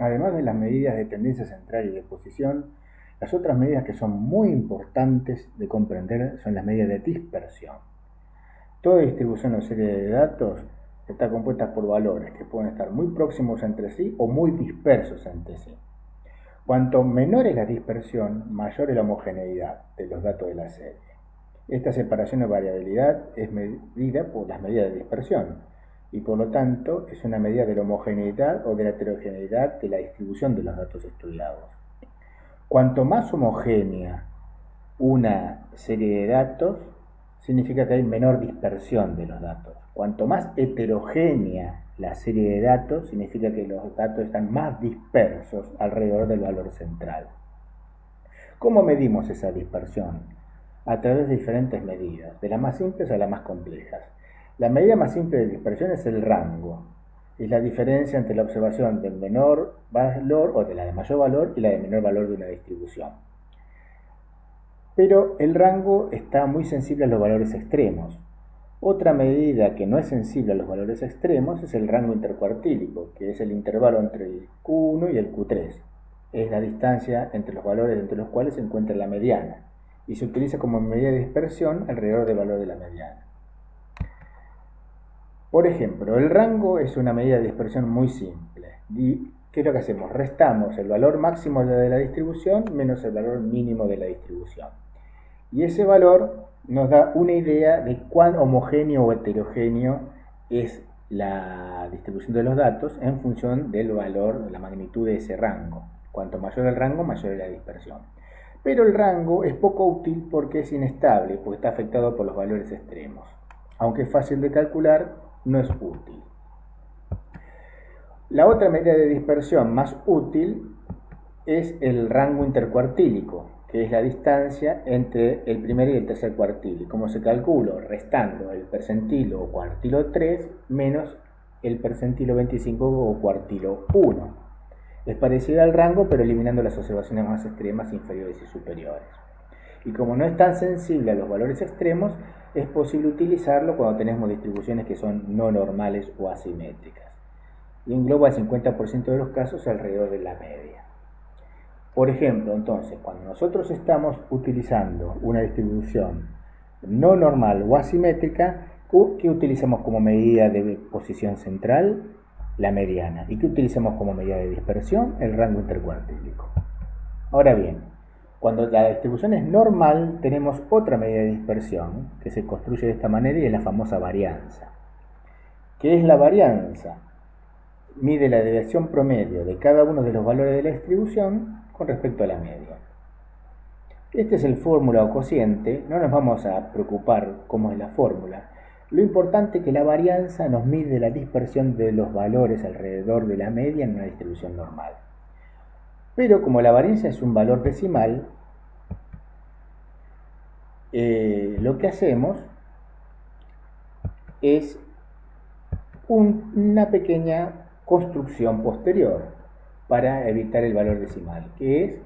Además de las medidas de tendencia central y de posición, las otras medidas que son muy importantes de comprender son las medidas de dispersión. Toda distribución o serie de datos está compuesta por valores que pueden estar muy próximos entre sí o muy dispersos entre sí. Cuanto menor es la dispersión, mayor es la homogeneidad de los datos de la serie. Esta separación o variabilidad es medida por las medidas de dispersión y por lo tanto es una medida de la homogeneidad o de la heterogeneidad de la distribución de los datos estudiados. Cuanto más homogénea una serie de datos, significa que hay menor dispersión de los datos. Cuanto más heterogénea la serie de datos, significa que los datos están más dispersos alrededor del valor central. ¿Cómo medimos esa dispersión? A través de diferentes medidas, de las más simples a las más complejas. La medida más simple de dispersión es el rango. Es la diferencia entre la observación del menor valor o de la de mayor valor y la de menor valor de una distribución. Pero el rango está muy sensible a los valores extremos. Otra medida que no es sensible a los valores extremos es el rango intercuartílico, que es el intervalo entre el Q1 y el Q3. Es la distancia entre los valores entre los cuales se encuentra la mediana, y se utiliza como medida de dispersión alrededor del valor de la mediana. Por ejemplo, el rango es una medida de dispersión muy simple. ¿Y qué es lo que hacemos? Restamos el valor máximo de la distribución menos el valor mínimo de la distribución. Y ese valor nos da una idea de cuán homogéneo o heterogéneo es la distribución de los datos en función del valor, de la magnitud de ese rango. Cuanto mayor el rango, mayor es la dispersión. Pero el rango es poco útil porque es inestable, porque está afectado por los valores extremos. Aunque es fácil de calcular, no es útil. La otra medida de dispersión más útil es el rango intercuartílico, que es la distancia entre el primer y el tercer cuartil. ¿Y cómo se calcula? Restando el percentilo o cuartilo 3 menos el percentilo 25 o cuartilo 1. Es parecida al rango, pero eliminando las observaciones más extremas, inferiores y superiores. Y como no es tan sensible a los valores extremos, es posible utilizarlo cuando tenemos distribuciones que son no normales o asimétricas. Y engloba el 50% de los casos alrededor de la media. Por ejemplo, entonces, cuando nosotros estamos utilizando una distribución no normal o asimétrica, ¿qué utilizamos como medida de posición central? La mediana. ¿Y qué utilizamos como medida de dispersión? El rango intercuartílico. Ahora bien, cuando la distribución es normal, tenemos otra medida de dispersión que se construye de esta manera y es la famosa varianza. ¿Qué es la varianza? Mide la desviación promedio de cada uno de los valores de la distribución con respecto a la media. Este es el fórmula o cociente, no nos vamos a preocupar cómo es la fórmula. Lo importante es que la varianza nos mide la dispersión de los valores alrededor de la media en una distribución normal. Pero como la varianza es un valor decimal, lo que hacemos es una pequeña construcción posterior para evitar el valor decimal, que es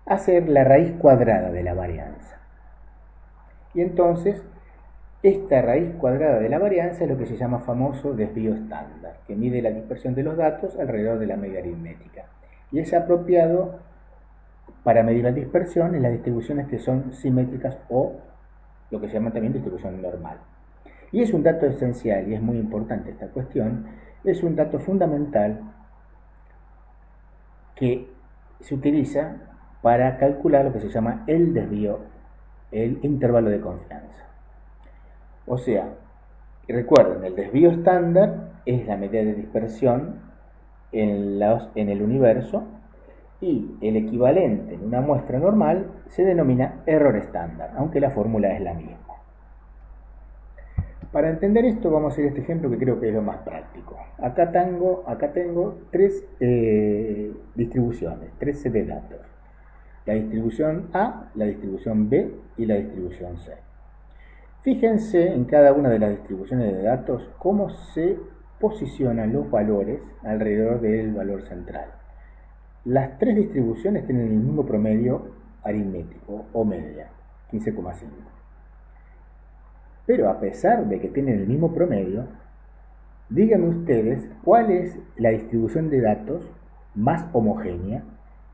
hacer la raíz cuadrada de la varianza. Y entonces, esta raíz cuadrada de la varianza es lo que se llama famoso desvío estándar, que mide la dispersión de los datos alrededor de la media aritmética. Y es apropiado para medir la dispersión en las distribuciones que son simétricas o lo que se llama también distribución normal. Y es un dato esencial, y es muy importante esta cuestión, es un dato fundamental que se utiliza para calcular lo que se llama el desvío, el intervalo de confianza. O sea, recuerden, el desvío estándar es la medida de dispersión en el universo y el equivalente en una muestra normal se denomina error estándar, aunque la fórmula es la misma. Para entender esto vamos a hacer este ejemplo que creo que es lo más práctico. Acá tengo tres distribuciones, tres sets de datos. La distribución A, la distribución B y la distribución C. Fíjense en cada una de las distribuciones de datos cómo se posicionan los valores alrededor del valor central. Las tres distribuciones tienen el mismo promedio aritmético o media, 15,5. Pero a pesar de que tienen el mismo promedio, díganme ustedes cuál es la distribución de datos más homogénea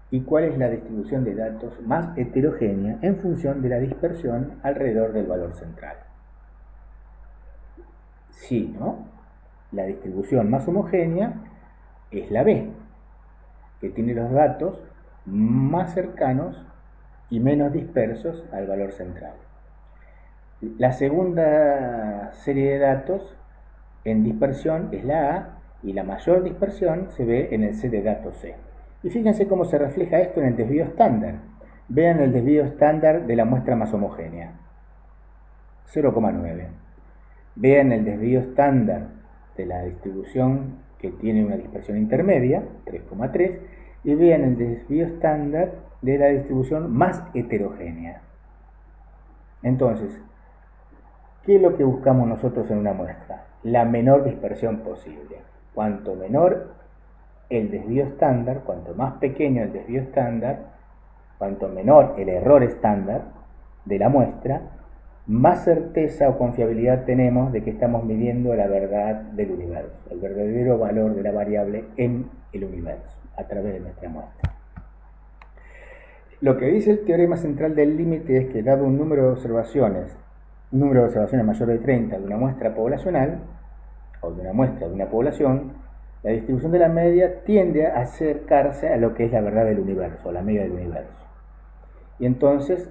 y cuál es la distribución de datos más heterogénea en función de la dispersión alrededor del valor central. Sí, ¿no? La distribución más homogénea es la B, que tiene los datos más cercanos y menos dispersos al valor central. La segunda serie de datos en dispersión es la A y la mayor dispersión se ve en el C de datos C. Y fíjense cómo se refleja esto en el desvío estándar. Vean el desvío estándar de la muestra más homogénea, 0,9. Vean el desvío estándar de la distribución que tiene una dispersión intermedia, 3,3. Y vean el desvío estándar de la distribución más heterogénea. Entonces, ¿qué es lo que buscamos nosotros en una muestra? La menor dispersión posible. Cuanto menor el desvío estándar, cuanto más pequeño el desvío estándar, cuanto menor el error estándar de la muestra, más certeza o confiabilidad tenemos de que estamos midiendo la verdad del universo, el verdadero valor de la variable en el universo, a través de nuestra muestra. Lo que dice el teorema central del límite es que dado un número de observaciones mayor de 30 de una muestra poblacional, o de una muestra de una población, la distribución de la media tiende a acercarse a lo que es la verdad del universo, la media del universo. Y entonces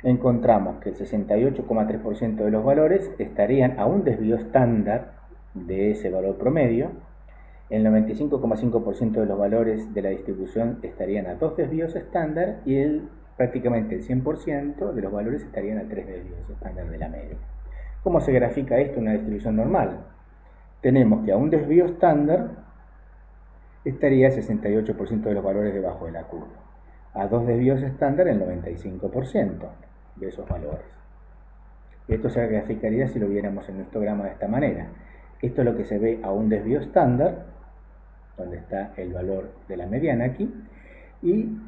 encontramos que el 68,3% de los valores estarían a un desvío estándar de ese valor promedio, el 95,5% de los valores de la distribución estarían a 2 desvíos estándar y prácticamente el 100% de los valores estarían a 3 desvíos estándar de la media. ¿Cómo se grafica esto en una distribución normal? Tenemos que a un desvío estándar estaría el 68% de los valores debajo de la curva. A 2 desvíos estándar el 95% de esos valores. Esto se graficaría si lo viéramos en un histograma de esta manera. Esto es lo que se ve a un desvío estándar, donde está el valor de la mediana aquí, y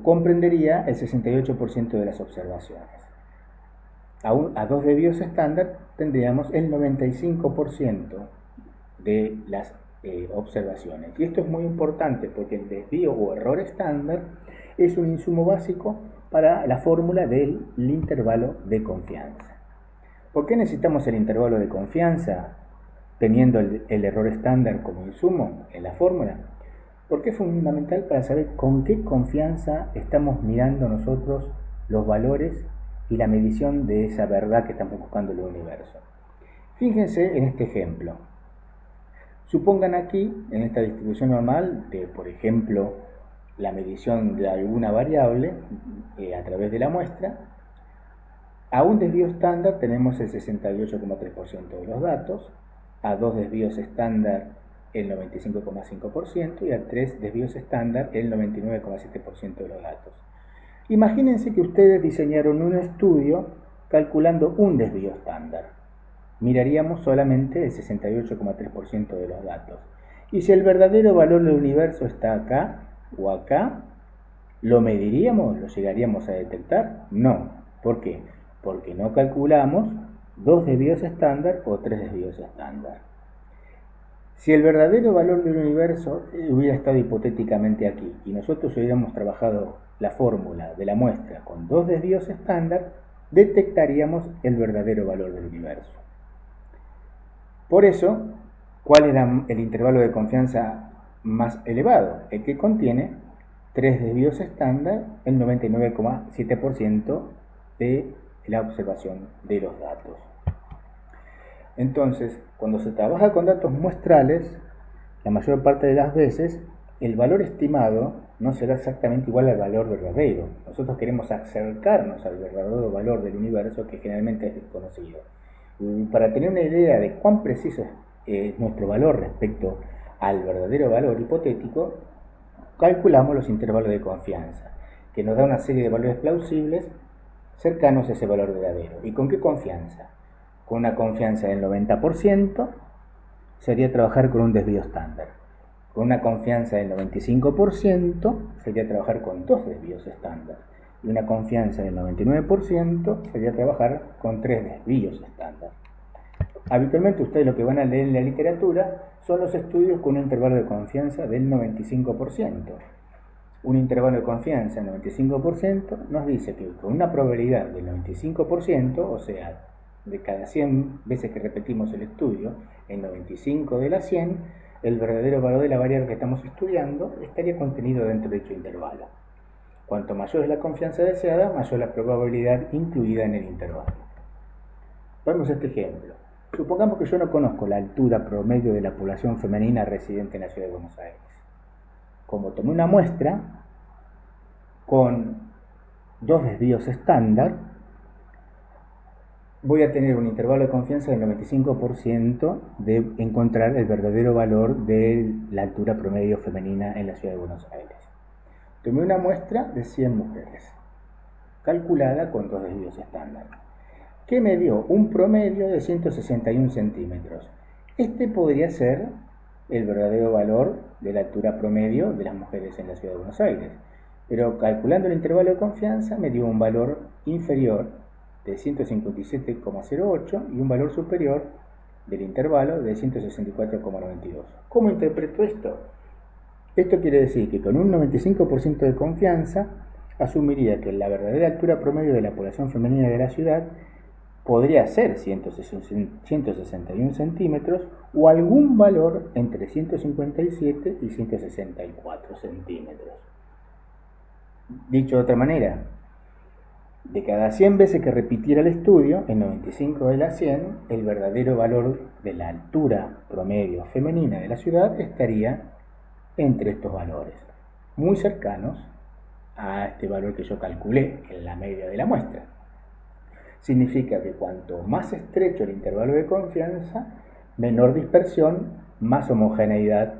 comprendería el 68% de las observaciones. A 2 desvíos estándar tendríamos el 95% de las observaciones. Y esto es muy importante porque el desvío o error estándar es un insumo básico para la fórmula del intervalo de confianza. ¿Por qué necesitamos el intervalo de confianza teniendo el error estándar como insumo en la fórmula? Porque es fundamental para saber con qué confianza estamos mirando nosotros los valores y la medición de esa verdad que estamos buscando en el universo. Fíjense en este ejemplo. Supongan aquí, en esta distribución normal, de, por ejemplo, la medición de alguna variable a través de la muestra, a un desvío estándar tenemos el 68,3% de los datos, a 2 desvíos estándar el 95,5% y a 3 desvíos estándar el 99,7% de los datos. Imagínense que ustedes diseñaron un estudio calculando un desvío estándar. Miraríamos solamente el 68,3% de los datos. Y si el verdadero valor del universo está acá o acá, ¿lo mediríamos? ¿Lo llegaríamos a detectar? No. ¿Por qué? Porque no calculamos 2 desvíos estándar o 3 desvíos estándar. Si el verdadero valor del universo hubiera estado hipotéticamente aquí y nosotros hubiéramos trabajado la fórmula de la muestra con 2 desvíos estándar, detectaríamos el verdadero valor del universo. Por eso, ¿cuál era el intervalo de confianza más elevado? El que contiene 3 desvíos estándar, el 99,7% de la observación de los datos. Entonces, cuando se trabaja con datos muestrales, la mayor parte de las veces, el valor estimado no será exactamente igual al valor verdadero. Nosotros queremos acercarnos al verdadero valor del universo, que generalmente es desconocido. Y para tener una idea de cuán preciso es nuestro valor respecto al verdadero valor hipotético, calculamos los intervalos de confianza, que nos da una serie de valores plausibles cercanos a ese valor verdadero. ¿Y con qué confianza? Con una confianza del 90% sería trabajar con un desvío estándar. Con una confianza del 95% sería trabajar con 2 desvíos estándar. Y una confianza del 99% sería trabajar con 3 desvíos estándar. Habitualmente ustedes lo que van a leer en la literatura son los estudios con un intervalo de confianza del 95%. Un intervalo de confianza del 95% nos dice que con una probabilidad del 95%, o sea, de cada 100 veces que repetimos el estudio, en 95 de las 100, el verdadero valor de la variable que estamos estudiando estaría contenido dentro de dicho intervalo. Cuanto mayor es la confianza deseada, mayor la probabilidad incluida en el intervalo. Vamos a este ejemplo. Supongamos que yo no conozco la altura promedio de la población femenina residente en la ciudad de Buenos Aires. Como tomé una muestra con dos desvíos estándar, voy a tener un intervalo de confianza del 95% de encontrar el verdadero valor de la altura promedio femenina en la ciudad de Buenos Aires. Tomé una muestra de 100 mujeres, calculada con dos desvíos estándar, que me dio un promedio de 161 centímetros. Este podría ser el verdadero valor de la altura promedio de las mujeres en la ciudad de Buenos Aires, pero calculando el intervalo de confianza me dio un valor inferior de 157,08 y un valor superior del intervalo de 164,92. ¿Cómo interpreto esto? Esto quiere decir que con un 95% de confianza asumiría que la verdadera altura promedio de la población femenina de la ciudad podría ser 161 centímetros o algún valor entre 157 y 164 centímetros. Dicho de otra manera, de cada 100 veces que repitiera el estudio, en 95 de las 100, el verdadero valor de la altura promedio femenina de la ciudad estaría entre estos valores, muy cercanos a este valor que yo calculé en la media de la muestra. Significa que cuanto más estrecho el intervalo de confianza, menor dispersión, más homogeneidad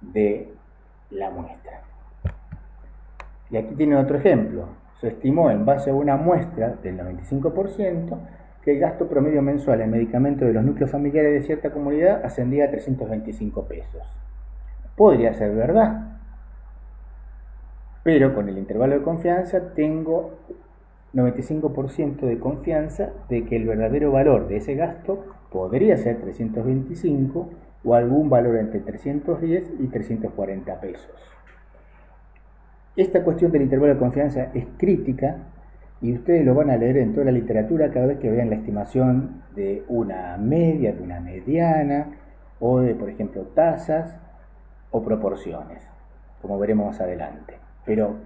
de la muestra. Y aquí tiene otro ejemplo. Se estimó en base a una muestra del 95% que el gasto promedio mensual en medicamentos de los núcleos familiares de cierta comunidad ascendía a 325 pesos. Podría ser verdad, pero con el intervalo de confianza tengo 95% de confianza de que el verdadero valor de ese gasto podría ser 325 o algún valor entre 310 y 340 pesos. Esta cuestión del intervalo de confianza es crítica y ustedes lo van a leer en toda la literatura cada vez que vean la estimación de una media, de una mediana o de, por ejemplo, tasas o proporciones, como veremos más adelante. Pero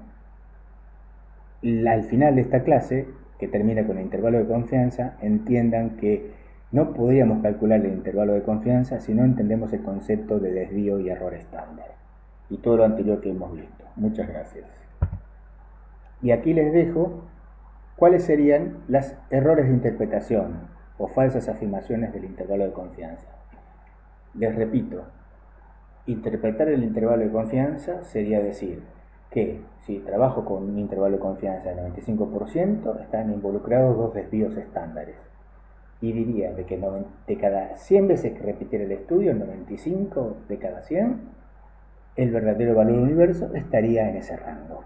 al final de esta clase, que termina con el intervalo de confianza, entiendan que no podríamos calcular el intervalo de confianza si no entendemos el concepto de desvío y error estándar y todo lo anterior que hemos visto. Muchas gracias. Y aquí les dejo cuáles serían los errores de interpretación o falsas afirmaciones del intervalo de confianza. Les repito, interpretar el intervalo de confianza sería decir que si trabajo con un intervalo de confianza del 95%, están involucrados dos desvíos estándares. Y diría de que de cada 100 veces que repitiera el estudio, 95 de cada 100, el verdadero valor del universo estaría en ese rango.